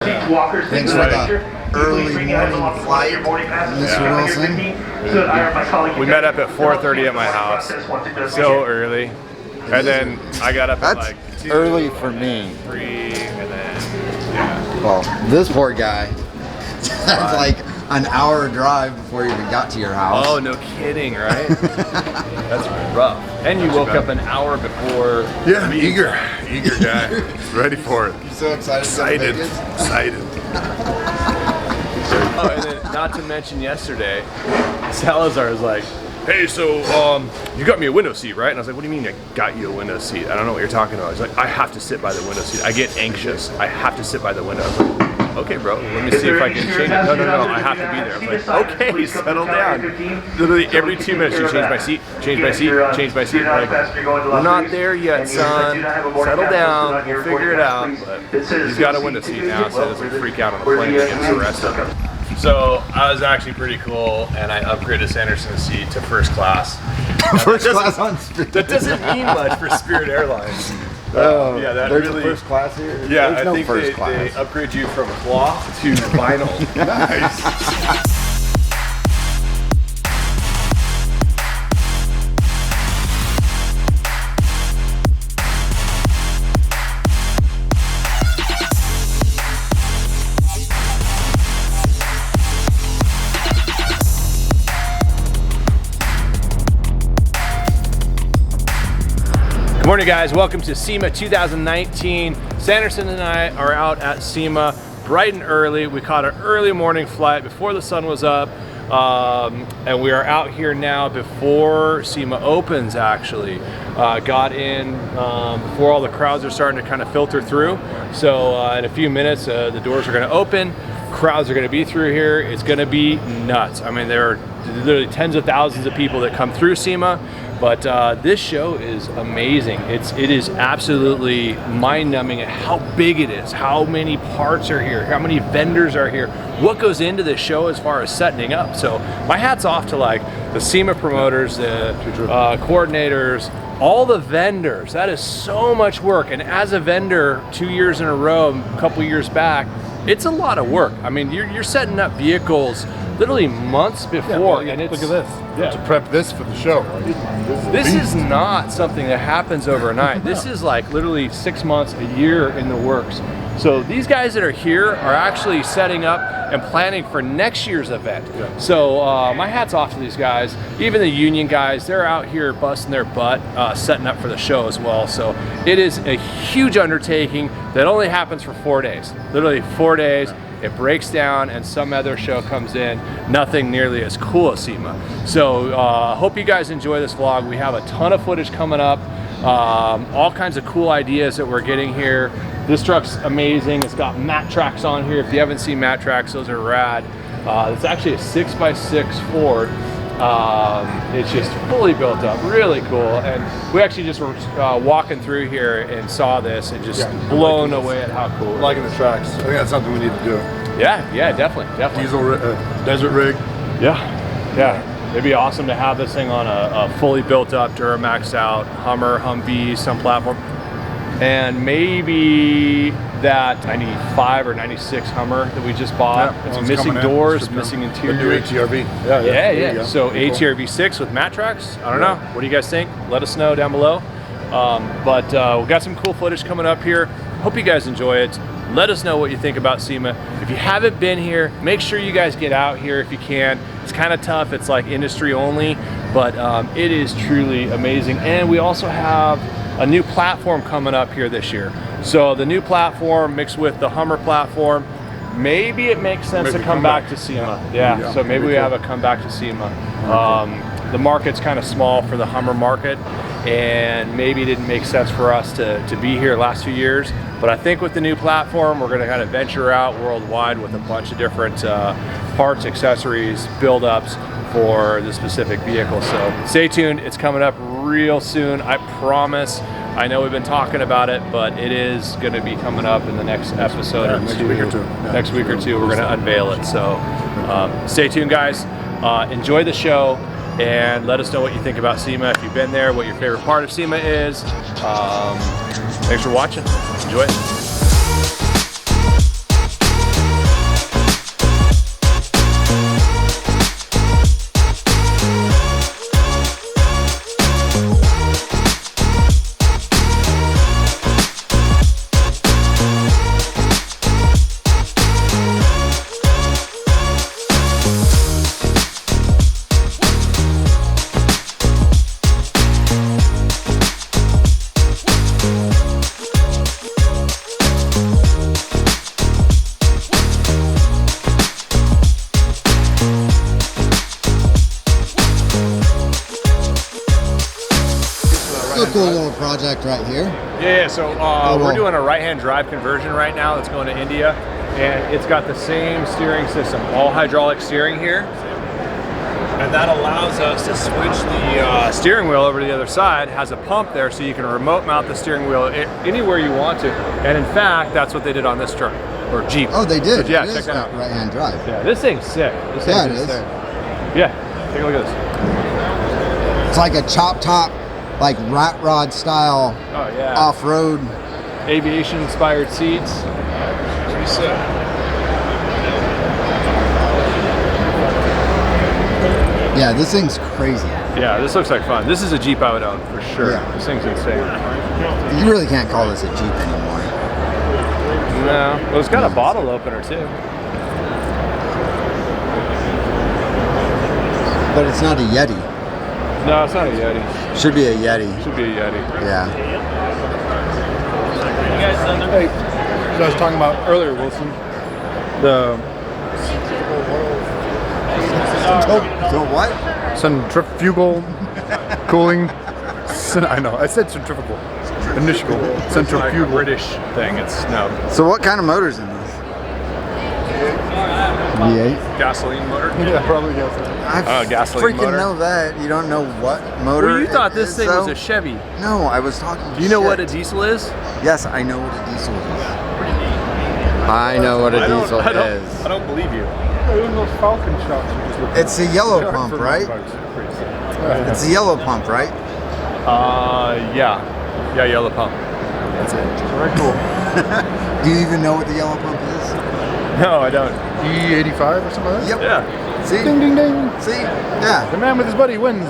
Thanks for the early morning flight, Mr. Wilson. We met up at 4:30 at my house, so early, and then I got up at like 2, early for me. 3, and then yeah. Well, this poor guy had like an hour drive before you even got to your house. Oh, no kidding, right? That's rough. And you woke up an hour before. Yeah, I'm eager guy, ready for it. You so excited? Excited. Oh, and then not to mention yesterday, Salazar was like, hey, so you got me a window seat, right? And I was like, what do you mean I got you a window seat? I don't know what you're talking about. He's like, I have to sit by the window seat. I get anxious. I have to sit by the window. I was like, okay, bro, let me see if I can change it. No, I have to be there. I was like, okay, settle down. Literally every 2 minutes, you change my seat, change my seat, change my seat. Like, we're not there yet, son. Settle down, we'll figure it out. But he's got a window seat now, so he doesn't freak out on the plane and gets arrested. So I was actually pretty cool, and I upgraded Sanderson's seat to first class. First class on Spirit. That doesn't mean much for Spirit Airlines. Yeah, that there's really, a first class here? Yeah, there's I think they upgrade you from cloth to vinyl. Nice. Good morning, guys. Welcome to SEMA 2019. Sanderson and I are out at SEMA bright and early. We caught an early morning flight before the sun was up, and we are out here now before SEMA opens, actually. Got in before all the crowds are starting to kind of filter through. So in a few minutes, the doors are going to open. Crowds are going to be through here. It's going to be nuts. I mean, there are literally tens of thousands of people that come through SEMA. But this show is amazing. It is absolutely mind-numbing at how big it is, how many parts are here, how many vendors are here, what goes into this show as far as setting up. So my hat's off to like the SEMA promoters, the coordinators, all the vendors. That is so much work. And as a vendor 2 years in a row, a couple years back, it's a lot of work. I mean, you're setting up vehicles literally months before, and it's, look at this. Yeah. To prep this for the show. This is not something that happens overnight. This is like literally 6 months, a year in the works. So these guys that are here are actually setting up and planning for next year's event. Yeah. So my hat's off to these guys. Even the union guys, they're out here busting their butt, setting up for the show as well. So it is a huge undertaking that only happens for 4 days. Literally 4 days. It breaks down and some other show comes in. Nothing nearly as cool as SEMA. So hope you guys enjoy this vlog. We have a ton of footage coming up. All kinds of cool ideas that we're getting here. This truck's amazing. It's got mat tracks on here. If you haven't seen mat tracks, those are rad. It's actually a 6x6 Ford. It's just fully built up, really cool. And we actually just were walking through here and saw this and just blown away at how cool. Liking the tracks. I think that's something we need to do. Yeah, definitely. Diesel desert rig. Yeah. It'd be awesome to have this thing on a fully built up Duramax out Hummer, Humvee, some platform, and maybe that 95 or 96 Hummer that we just bought. Yeah, it's missing doors, missing interior. The new ATRV. Yeah. So cool. ATRV6 with mat tracks. I don't know. What do you guys think? Let us know down below. But we've got some cool footage coming up here. Hope you guys enjoy it. Let us know what you think about SEMA. If you haven't been here, make sure you guys get out here if you can. It's kind of tough. It's like industry only, but it is truly amazing. And we also have a new platform coming up here this year. So the new platform mixed with the Hummer platform, maybe it makes sense to come back to SEMA. Yeah, so maybe we have a comeback to SEMA. The market's kind of small for the Hummer market, and maybe it didn't make sense for us to be here last few years. But I think with the new platform, we're gonna kind of venture out worldwide with a bunch of different parts, accessories, build-ups for the specific vehicle. So stay tuned, it's coming up real soon, I promise. I know we've been talking about it, but it is going to be coming up in the next episode or two. Next week or two, we're going to unveil it. So stay tuned, guys. Enjoy the show and let us know what you think about SEMA. If you've been there, what your favorite part of SEMA is. Thanks for watching. Enjoy it. little project right here. Yeah, so we're doing a right-hand drive conversion right now that's going to India, and it's got the same steering system, all hydraulic steering here. And that allows us to switch the steering wheel over to the other side. Has a pump there so you can remote mount the steering wheel anywhere you want to. And in fact, that's what they did on this truck, or Jeep. Oh, they did? So, yeah, it check that out. Right-hand drive. Yeah, this thing's sick. This thing's Yeah, it is. insane. Yeah, take a look at this. It's like a chop top, like rat rod style Oh, yeah. off-road. Aviation-inspired seats. Pretty sick. Yeah, this thing's crazy. Yeah, this looks like fun. This is a Jeep I would own, for sure. Yeah. This thing's insane. You really can't call this a Jeep anymore. No. Well, it's got a bottle opener, too. But it's not a Yeti. No, it's not a Yeti. Should be a Yeti. Should be a Yeti. Yeah. Hey, so I was talking about earlier, Wilson. The So what? centrifugal cooling. I know. I said centrifugal. Initial Like a centrifugal. British thing. It's no So what kind of motor's in this? V8. gasoline motor. Yeah, probably yes. I gasoline freaking motor. know that. You don't know what motor. Well, you it thought this is, thing though? was a Chevy. No, I was talking. Do you know what a shit. diesel is? Yes, I know what a diesel is. I know what a diesel is. I don't believe you. Even those Falcon shots you just looked It's the yellow pump, right? It's the yellow pump, right? Yeah. Yeah, yellow pump. That's it. Very cool. Do you even know what the yellow pump is? No, I don't. E85 or something like that? Yep. Yeah. See? Ding, ding, ding. See? Yeah. The man with his buddy wins.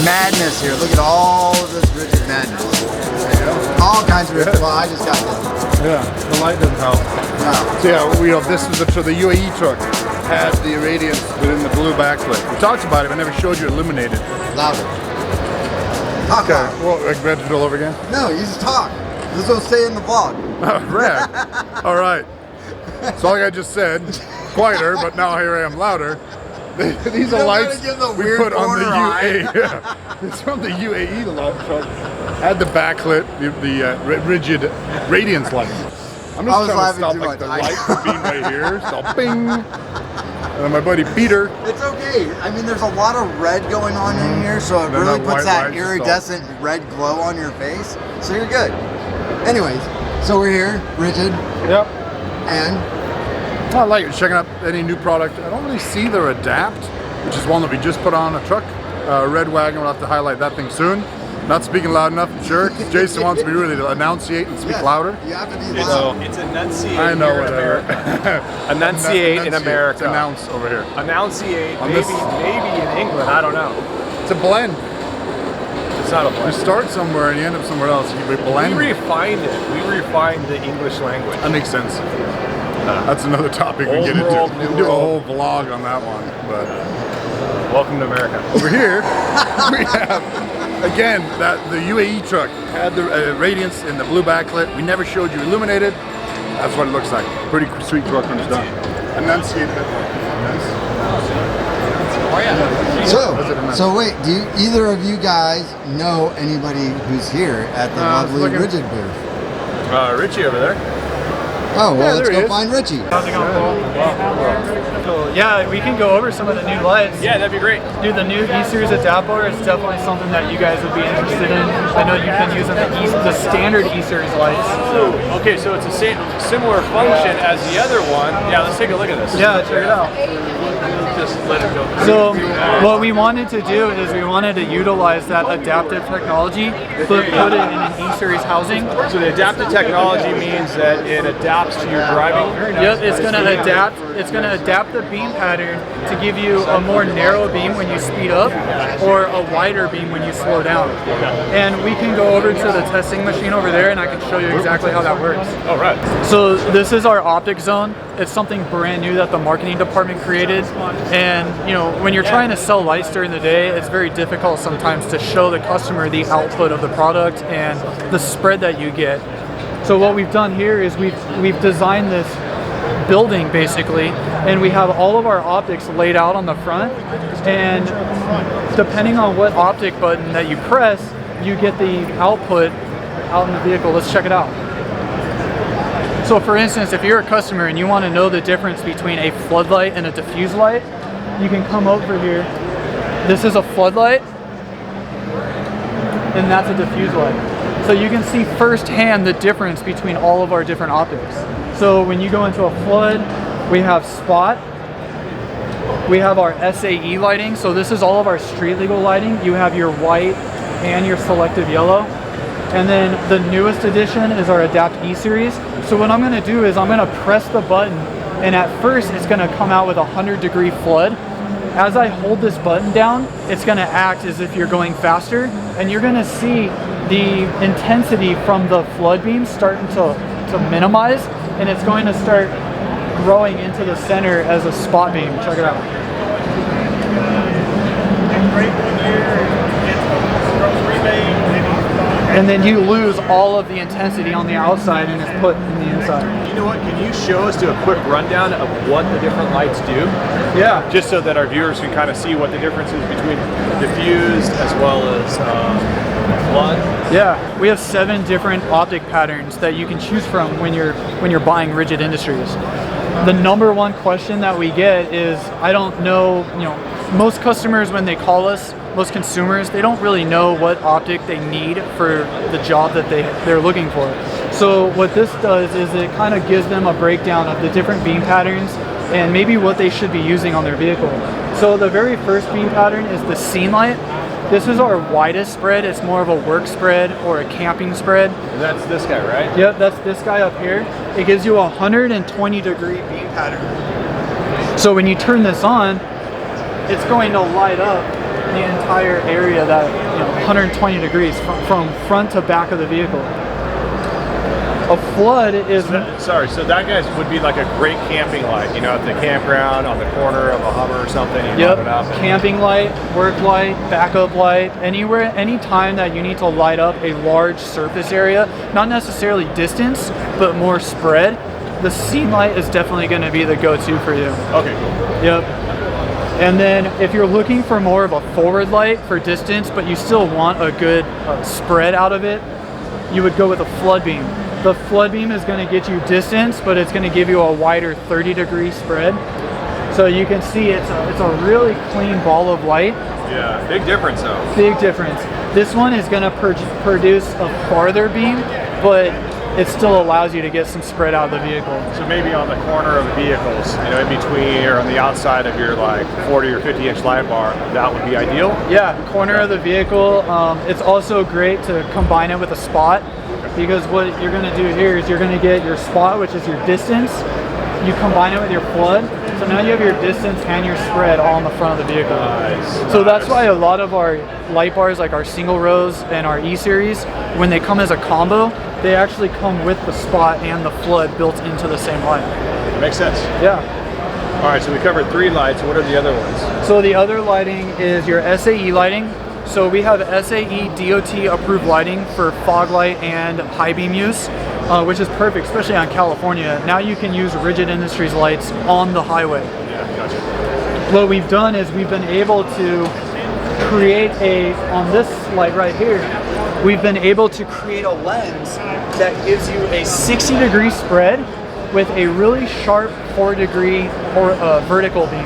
Madness here. Look at all of this rigid madness. All kinds of rigid. Well, I just got this. Yeah, the light doesn't help. No. So yeah, this was the UAE truck had the irradiance within the blue backlit. We talked about it, but never showed you illuminated. Louder. Talk Okay, on. well, like read it all over again? No, you just talk. This will stay in the vlog. Rad. All right. So like I just said, quieter, but now here I am louder. These are don't lights gotta give the we weird put on the corner eye. UAE. Yeah. It's from the UAE, the light truck. Had the backlit, the rigid radiance light. I'm I was just trying to laughing stop too like much. the light from being right here. So bing. And then my buddy Peter. It's okay. I mean, there's a lot of red going on in here, so it Then really that puts white that light just iridescent red glow on your face. So you're good. Anyways, so we're here, rigid, Yep. and I like it. Checking out any new product. I don't really see their Adapt, which is one that we just put on a truck. Red Wagon, we'll have to highlight that thing soon. Not speaking loud enough, I'm sure. Jason wants me really to enunciate and speak yes, louder. You have to be loud. It's enunciate. I know, here in whatever. America. Enunciate in America. It's announce over here. Enunciate, On maybe, this- maybe in England. I don't know. It's a blend. It's not a You blend. start somewhere and you end up somewhere else. You blend. We refined it. We refined the English language. That makes sense. That's another topic we Old get into. world, We new can do a whole world. vlog on that one. But Welcome to America. over here, we have, again, that the UAE truck had the radiance in the blue backlit. We never showed you illuminated. That's what it looks like. Pretty sweet truck when it's done. Enunciate So wait, do either of you guys know anybody who's here at the lovely looking- rigid booth? Richie over there. Oh, well, let's there he go is. find Richie. How's it going, Paul? Cool. Yeah, we can go over some of the new lights. Yeah, that'd be great. Dude, the new E-Series adapter is definitely something that you guys would be interested in. I know you've been using the standard E-Series lights. Okay, so it's a similar function as the other one. Yeah, let's take a look at this. Yeah, check it out. just let it go. So what we wanted to do is we wanted to utilize that adaptive technology, but put it in an E-Series housing. So the adaptive technology means that it adapts to your driving. Yep, it's going to adapt. It's going to adapt the beam pattern to give you a more narrow beam when you speed up, or a wider beam when you slow down. And we can go over to the testing machine over there, and I can show you exactly how that works. All right. So this is our Optic Zone. It's something brand new that the marketing department created. And you know, when you're trying to sell lights during the day, it's very difficult sometimes to show the customer the output of the product and the spread that you get. So what we've done here is we've designed this building basically, and we have all of our optics laid out on the front, and depending on what optic button that you press, you get the output out in the vehicle. Let's check it out. So for instance, if you're a customer and you want to know the difference between a floodlight and a diffuse light, you can come over here. This is a floodlight, and that's a diffuse light. So you can see firsthand the difference between all of our different optics. So when you go into a flood, we have spot, we have our SAE lighting. So this is all of our street legal lighting. You have your white and your selective yellow. And then the newest addition is our Adapt E-Series. So what I'm gonna do is I'm gonna press the button, and at first it's gonna come out with a 100-degree flood. As I hold this button down, it's gonna act as if you're going faster, and you're gonna see the intensity from the flood beam starting to minimize, and it's going to start growing into the center as a spot beam. Check it out. And then you lose all of the intensity on the outside and it's put in the inside. You know what? Can you show us do a quick rundown of what the different lights do? Yeah. Just so that our viewers can kind of see what the difference is between diffused as well as flood. Yeah, we have 7 different optic patterns that you can choose from when you're buying Rigid Industries. The number one question that we get is, I don't know, you know, most customers when they call us, most consumers, they don't really know what optic they need for the job that they're looking for. So what this does is it kind of gives them a breakdown of the different beam patterns and maybe what they should be using on their vehicle. So the very first beam pattern is the scene light. This is our widest spread. It's more of a work spread or a camping spread. And that's this guy, right? Yep, that's this guy up here. It gives you a 120-degree beam pattern. So when you turn this on, it's going to light up the entire area that, you know, 120 degrees from front to back of the vehicle. A flood is... Sorry, so that guy would be like a great camping light, you know, at the campground, on the corner of a Hummer or something. Yep, camping light, work light, backup light, anywhere, any time that you need to light up a large surface area, not necessarily distance, but more spread, the scene light is definitely going to be the go-to for you. Okay, cool. Yep. And then if you're looking for more of a forward light for distance, but you still want a good spread out of it, you would go with a flood beam. The flood beam is going to get you distance, but it's going to give you a wider 30-degree spread. So you can see it's a really clean ball of light. Yeah, big difference though. Big difference. This one is going to produce a farther beam, but it still allows you to get some spread out of the vehicle. So maybe on the corner of the vehicles, you know, in between or on the outside of your like 40 or 50-inch light bar, that would be ideal? Yeah, corner of the vehicle. It's also great to combine it with a spot, because what you're going to do here is you're going to get your spot, which is your distance. You combine it with your flood, so now you have your distance and your spread all in the front of the vehicle. Nice. So that's why a lot of our light bars, like our single rows and our E-Series, when they come as a combo, they actually come with the spot and the flood built into the same light. Makes sense. Yeah. All right, so we covered 3 lights. What are the other ones? So the other lighting is your SAE lighting. So we have SAE DOT approved lighting for fog light and high beam use, which is perfect, especially on California. Now you can use Rigid Industries lights on the highway. Yeah, gotcha. What we've done is we've been able to create on this light right here, we've been able to create a lens that gives you a 60-degree spread with a really sharp 4-degree vertical beam.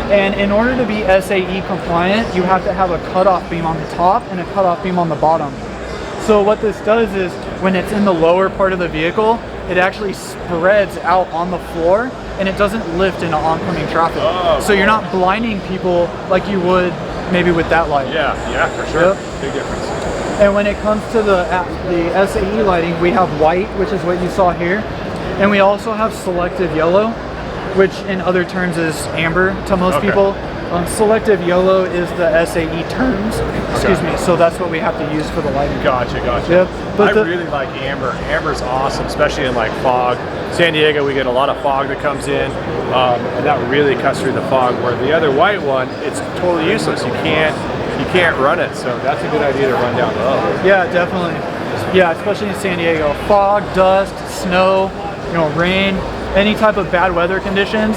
And in order to be SAE compliant, you have to have a cutoff beam on the top and a cutoff beam on the bottom. So what this does is when it's in the lower part of the vehicle, it actually spreads out on the floor and it doesn't lift into oncoming traffic. Oh, so you're cool. not blinding people like you would maybe with that light. Yeah, for sure. Yep. Big difference. And when it comes to the SAE lighting, we have white, which is what you saw here, and we also have selective yellow, which in other terms is amber to most Okay. people. Selective yellow is the SAE terms, excuse me, so that's what we have to use for the lighting. Gotcha. Yep. But I really like amber. Amber's awesome, especially in like fog. San Diego, we get a lot of fog that comes in, and that really cuts through the fog. Where the other white one, it's totally useless. You can't run it. So that's a good idea to run down low. Yeah, definitely. Yeah, especially in San Diego. Fog, dust, snow, rain, any type of bad weather conditions.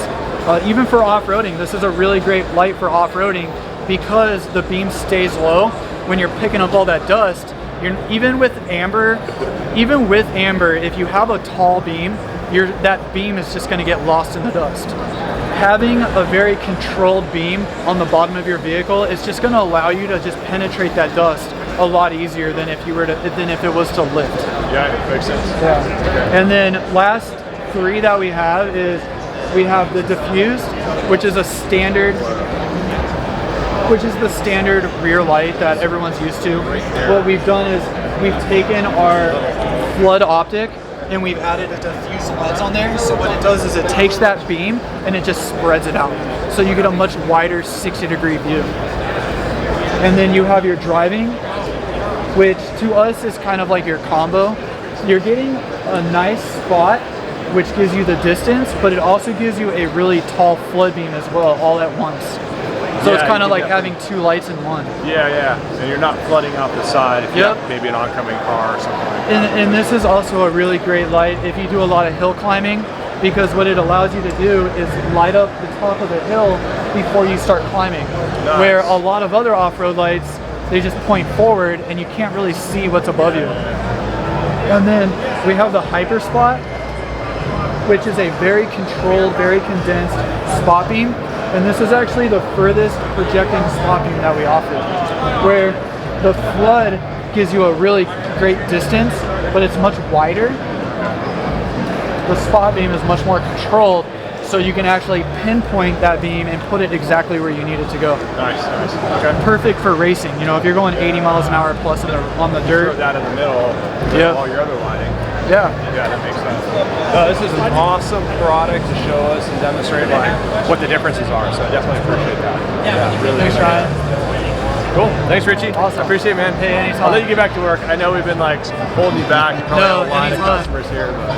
Even for off-roading, this is a really great light for off-roading because the beam stays low. When you're picking up all that dust, even with amber, if you have a tall beam, that beam is just going to get lost in the dust. Having a very controlled beam on the bottom of your vehicle is just going to allow you to just penetrate that dust a lot easier than if it was to lift. Yeah, makes sense. Yeah. And then last three that we have is we have the Diffused, which is the standard rear light that everyone's used to. What we've done is we've taken our flood optic and we've added a diffuse lens on there. So what it does is it takes that beam and it just spreads it out. So you get a much wider 60-degree view. And then you have your driving, which to us is kind of like your combo. You're getting a nice spot, which gives you the distance, but it also gives you a really tall flood beam as well, all at once. So it's kind of like having two lights in one. Yeah. And you're not flooding out the side if you have maybe an oncoming car or something like that. And this is also a really great light if you do a lot of hill climbing, because what it allows you to do is light up the top of the hill before you start climbing. Nice. Where a lot of other off-road lights, they just point forward and you can't really see what's above you. And then we have the Hyper Spot, which is a very controlled, very condensed spot beam. And this is actually the furthest projecting spot beam that we offer, where the flood gives you a really great distance, but it's much wider. The spot beam is much more controlled, so you can actually pinpoint that beam and put it exactly where you need it to go. Nice. Okay. Perfect for racing. If you're going 80 miles an hour plus on the dirt. Throw that in the middle of all your other lighting. Yeah, that makes sense. This is an awesome product to show us and demonstrate what the differences are. So I definitely appreciate that. Yeah, really. Thanks, Ryan. Cool. Thanks, Richie. Awesome. I appreciate it, man. Hey, anytime. I'll let you get back to work. I know we've been holding you back. You probably have a line of customers here. But.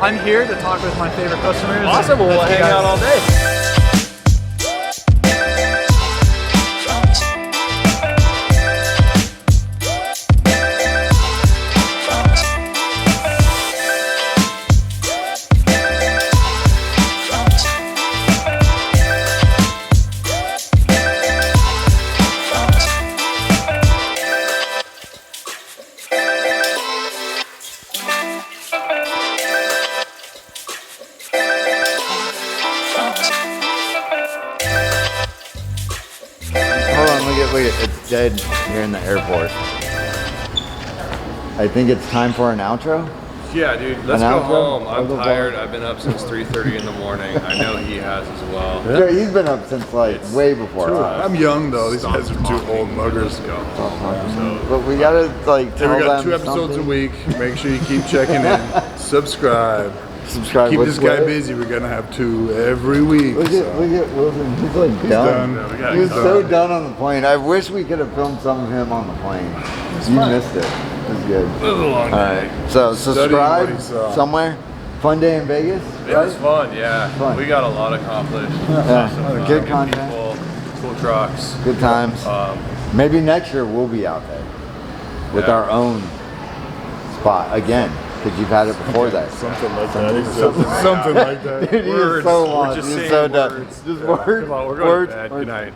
I'm here to talk with my favorite customers. Awesome. We'll hang out all day. It's dead here in the airport. I think it's time for an outro. Yeah, dude, let's go home. I'm tired. I've been up since 3:30 in the morning. I know he has as well. Yeah, he's been up since way before us. I'm young though. These guys are two old buggers. But we gotta tell we got 2 episodes something. a week. Make sure you keep checking in. Subscribe. Keep this guy busy. We're gonna have 2 every week. Look at Wilson. He's like done. He was so done on the plane. I wish we could have filmed some of him on the plane. You missed it. It was good. It was a long day. So subscribe somewhere. Fun day in Vegas. It was fun, yeah. Fun. We got a lot accomplished. Good content. People, cool trucks. Good times. Maybe next year we'll be out there with our own spot again. Because you've had it before that. Something like that. Something like that. Dude, he is so lost. We're just He's saying so done. words. Just words. Come on, we're going to bed. Good night.